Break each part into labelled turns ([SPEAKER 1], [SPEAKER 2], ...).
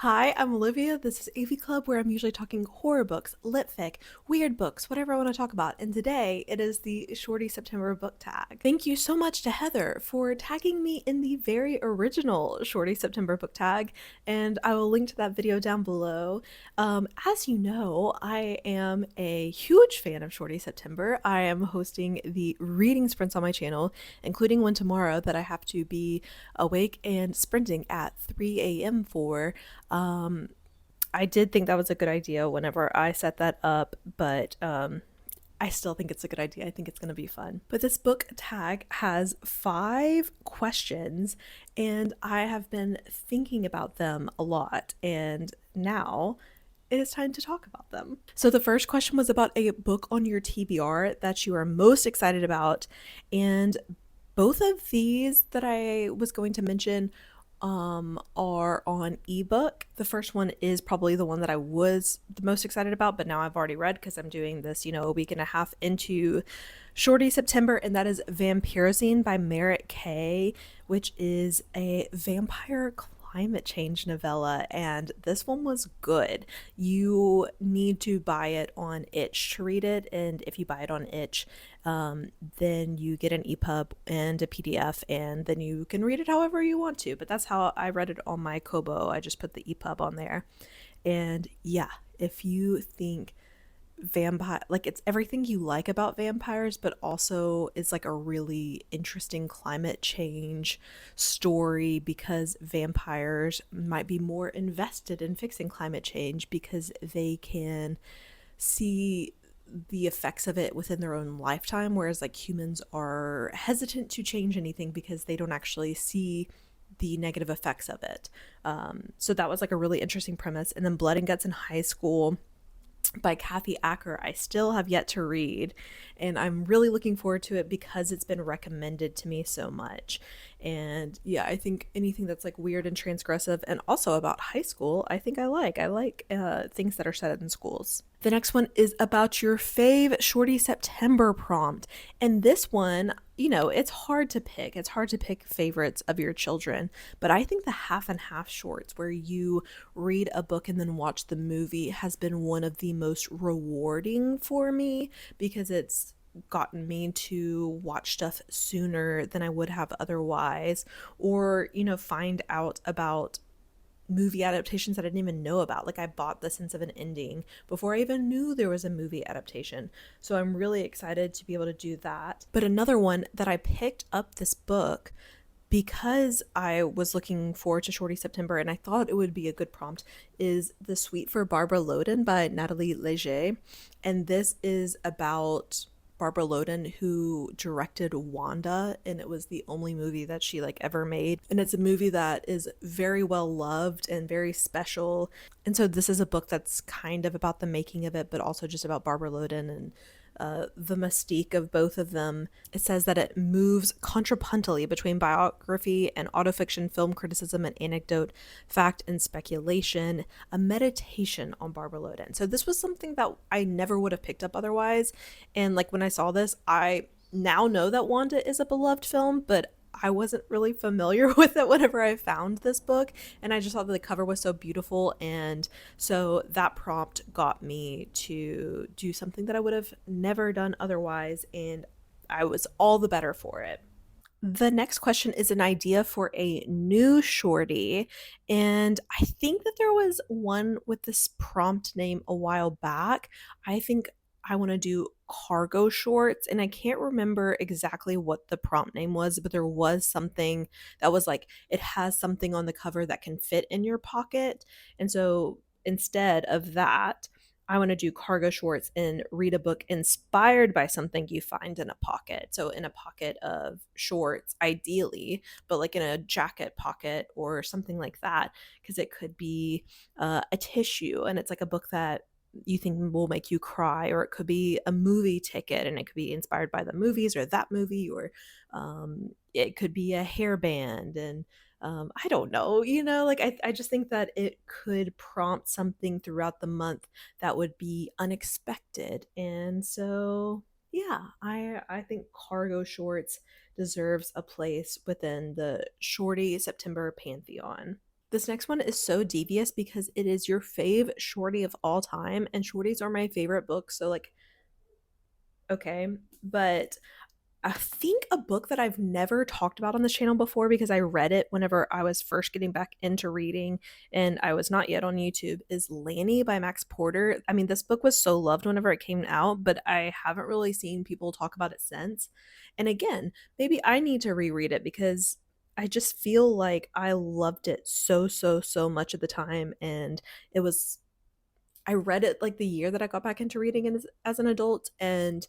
[SPEAKER 1] Hi, I'm Olivia. This is AV Club, where I'm usually talking horror books, lit fic, weird books, whatever I want to talk about. And today it is the Shorty September book tag. Thank you so much to Heather for tagging me in the very original Shorty September book tag, and I will link to that video down below. As you know, I am a huge fan of Shorty September. I am hosting the reading sprints on my channel, including one tomorrow that I have to be awake and sprinting at 3 a.m. for. Um, I did think that was a good idea whenever I set that up, but I still think it's a good idea. I think it's going to be fun. But this book tag has 5 questions, and I have been thinking about them a lot, and now it is time to talk about them. So the first question was about a book on your TBR that you are most excited about, and both of these that I was going to mention are on ebook. The first one is probably the one that I was the most excited about, but now I've already read because I'm doing this, a week and a half into Shorty September, and that is Vampirocene by Merritt K, which is a vampire climate change novella, and this one was good. You need to buy it on itch to read it, and if you buy it on itch, then you get an EPUB and a PDF, and then you can read it however you want to. But that's how I read it on my Kobo. I just put the EPUB on there. And yeah, if you think vampire, like, it's everything you like about vampires, but also it's like a really interesting climate change story, because vampires might be more invested in fixing climate change because they can see the effects of it within their own lifetime, whereas like humans are hesitant to change anything because they don't actually see the negative effects of it. So that was like a really interesting premise. And then Blood and Guts in High School by Kathy Acker, I still have yet to read, and I'm really looking forward to it because it's been recommended to me so much. And yeah, I think anything that's like weird and transgressive and also about high school, I think I like things that are set in schools. The next one is about your fave Shorty September prompt, and this one, it's hard to pick. It's hard to pick favorites of your children, but I think the half and half shorts where you read a book and then watch the movie has been one of the most rewarding for me, because it's gotten me to watch stuff sooner than I would have otherwise, or find out about movie adaptations that I didn't even know about. Like, I bought The Sense of an Ending before I even knew there was a movie adaptation. So I'm really excited to be able to do that. But another one that I picked up this book because I was looking forward to Shorty September and I thought it would be a good prompt is The Suite for Barbara Loden by Natalie Leger. And this is about Barbara Loden, who directed Wanda, and it was the only movie that she like ever made. And it's a movie that is very well loved and very special. And so this is a book that's kind of about the making of it, but also just about Barbara Loden and the mystique of both of them. It says that it moves contrapuntally between biography and autofiction, film criticism and anecdote, fact and speculation, a meditation on Barbara Loden. So this was something that I never would have picked up otherwise. And like when I saw this, I now know that Wanda is a beloved film, but I wasn't really familiar with it whenever I found this book, and I just thought that the cover was so beautiful, and so that prompt got me to do something that I would have never done otherwise, and I was all the better for it. The next question is an idea for a new shorty, and I think that there was one with this prompt name a while back. I think I want to do cargo shorts, and I can't remember exactly what the prompt name was, but there was something that was like, it has something on the cover that can fit in your pocket. And so instead of that, I want to do cargo shorts and read a book inspired by something you find in a pocket. So, in a pocket of shorts, ideally, but like in a jacket pocket or something like that, because it could be a tissue and it's like a book that you think will make you cry, or it could be a movie ticket and it could be inspired by the movies or that movie, or it could be a hairband. And I don't know, like I just think that it could prompt something throughout the month that would be unexpected. And so, yeah, I think cargo shorts deserves a place within the Shorty September pantheon. This next one is so devious because it is your fave shorty of all time, and shorties are my favorite books. So, like, okay. But I think a book that I've never talked about on this channel before because I read it whenever I was first getting back into reading and I was not yet on YouTube is Lanny by Max Porter. I mean, this book was so loved whenever it came out, but I haven't really seen people talk about it since. And again, maybe I need to reread it because I just feel like I loved it so, so, so much at the time. And it was, I read it like the year that I got back into reading as an adult. And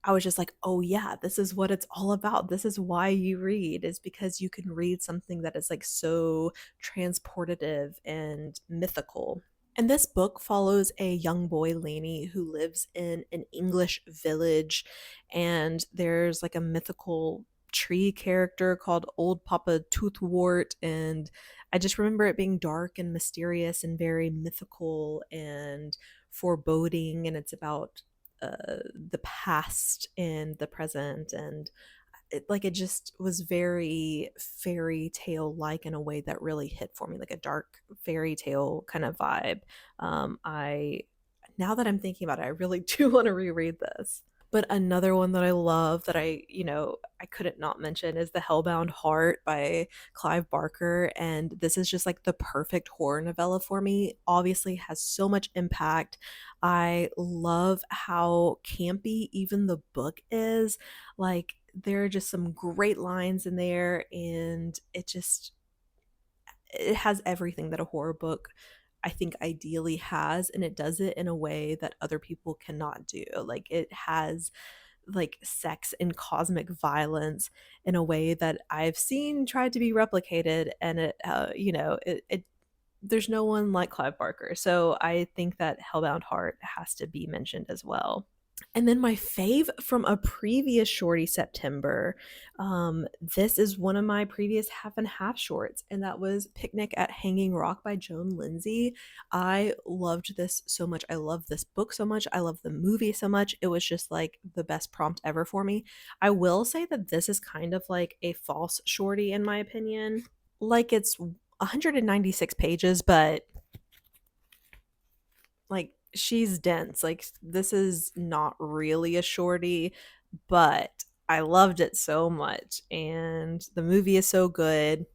[SPEAKER 1] I was just like, "Oh yeah, this is what it's all about. This is why you read is because you can read something that is like so transportative and mythical." And this book follows a young boy, Laney, who lives in an English village. And there's like a mythical tree character called Old Papa Toothwort. And I just remember it being dark and mysterious and very mythical and foreboding. And it's about the past and the present. And it just was very fairy tale like in a way that really hit for me, like a dark fairy tale kind of vibe. I Now that I'm thinking about it, I really do want to reread this. But another one that I love that I couldn't not mention is The Hellbound Heart by Clive Barker. And this is just like the perfect horror novella for me. Obviously has so much impact. I love how campy even the book is. Like there are just some great lines in there, and it has everything that a horror book I think ideally has, and it does it in a way that other people cannot do. Like it has like sex and cosmic violence in a way that I've seen tried to be replicated, and it there's no one like Clive Barker. So I think that Hellbound Heart has to be mentioned as well. And then my fave from a previous Shorty September. This is one of my previous half and half shorts, and that was Picnic at Hanging Rock by Joan Lindsay. I loved this so much. I love this book so much. I love the movie so much. It was just like the best prompt ever for me. I will say that this is kind of like a false shorty, in my opinion. Like it's 196 pages, but like she's dense. Like this is not really a shorty, but I loved it so much and the movie is so good.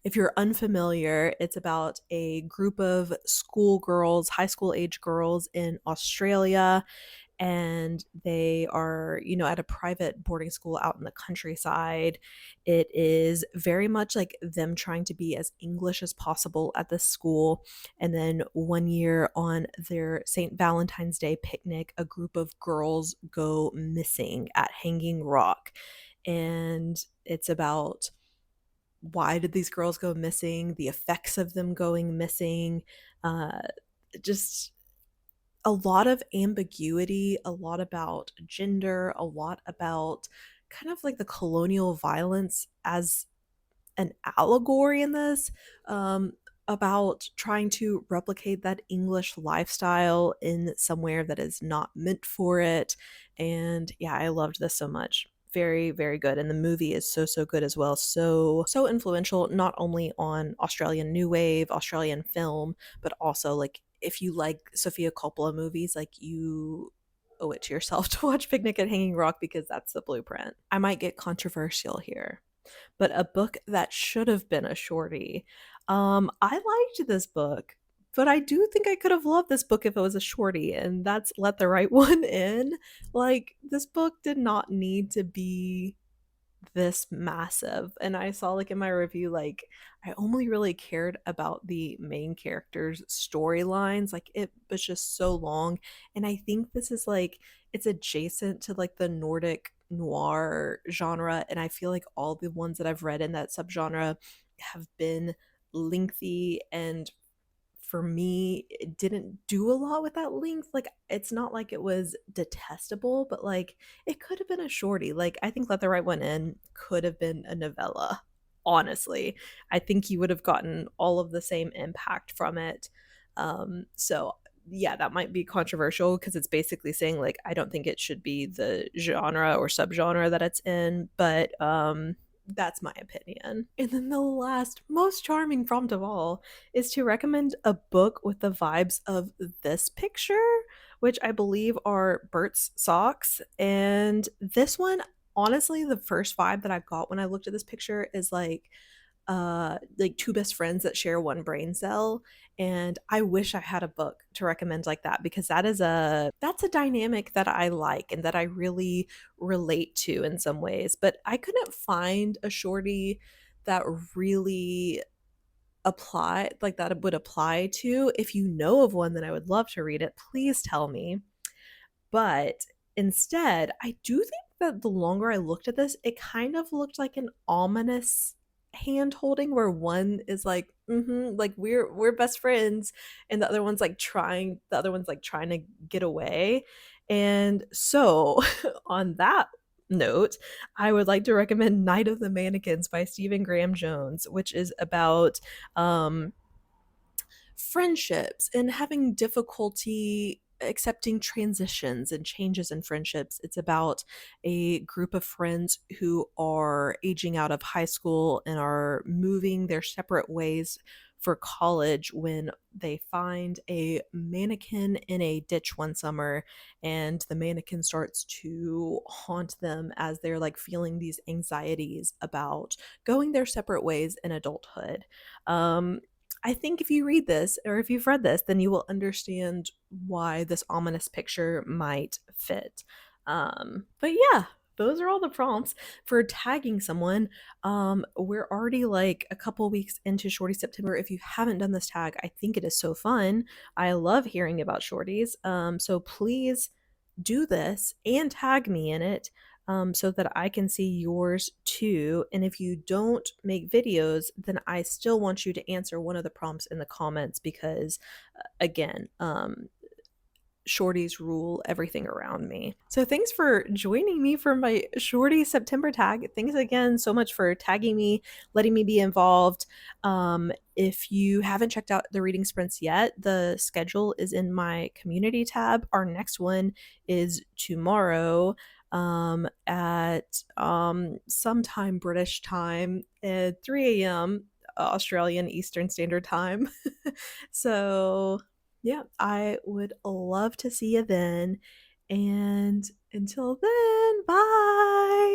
[SPEAKER 1] If you're unfamiliar, it's about a group of schoolgirls, high school age girls in Australia, and they are, at a private boarding school out in the countryside. It is very much like them trying to be as English as possible at this school. And then one year on their St. Valentine's Day picnic, a group of girls go missing at Hanging Rock. And it's about why did these girls go missing, the effects of them going missing, uh, just a lot of ambiguity, a lot about gender, a lot about kind of like the colonial violence as an allegory in this, about trying to replicate that English lifestyle in somewhere that is not meant for it. And yeah, I loved this so much. Very, very good. And the movie is so, so good as well. So, so influential, not only on Australian New Wave, Australian film, but also like if you like Sofia Coppola movies, like you owe it to yourself to watch Picnic at Hanging Rock because that's the blueprint. I might get controversial here, but a book that should have been a shorty. I liked this book, but I do think I could have loved this book if it was a shorty, and that's Let the Right One In. Like, this book did not need to be this massive. And I saw like in my review, like I only really cared about the main characters' storylines. Like it was just so long. And I think this is like it's adjacent to like the Nordic noir genre. And I feel like all the ones that I've read in that subgenre have been lengthy, and for me it didn't do a lot with that length. Like it's not like it was detestable, but like it could have been a shorty. Like I think Let the Right One In could have been a novella. Honestly, I think you would have gotten all of the same impact from it. So yeah, that might be controversial because it's basically saying like I don't think it should be the genre or subgenre that it's in, but That's my opinion. And then the last, most charming prompt of all is to recommend a book with the vibes of this picture, which I believe are Bert's socks. And this one, honestly, the first vibe that I got when I looked at this picture is like two best friends that share one brain cell, and I wish I had a book to recommend like that, because that's a dynamic that I like and that I really relate to in some ways. But I couldn't find a shorty that really would apply to. If you know of one, then I would love to read it. Please tell me. But instead, I do think that the longer I looked at this, it kind of looked like an ominous hand holding, where one is like, like we're best friends, and the other one's like trying to get away. And so on that note, I would like to recommend Night of the Mannequins by Stephen Graham Jones, which is about friendships and having difficulty accepting transitions and changes in friendships. It's about a group of friends who are aging out of high school and are moving their separate ways for college when they find a mannequin in a ditch one summer, and the mannequin starts to haunt them as they're like feeling these anxieties about going their separate ways in adulthood. I think if you read this, or if you've read this, then you will understand why this ominous picture might fit. But yeah, those are all the prompts for tagging someone. We're already like a couple weeks into Shorty September. If you haven't done this tag, I think it is so fun. I love hearing about shorties. So please do this and tag me in it, so that I can see yours too. And if you don't make videos, then I still want you to answer one of the prompts in the comments, because, again, shorties rule everything around me. So thanks for joining me for my Shorty September tag. Thanks again so much for tagging me, letting me be involved. If you haven't checked out the reading sprints yet, the schedule is in my community tab. Our next one is tomorrow, at sometime British time at 3 a.m. Australian Eastern Standard Time. So yeah, I would love to see you then. And until then, bye.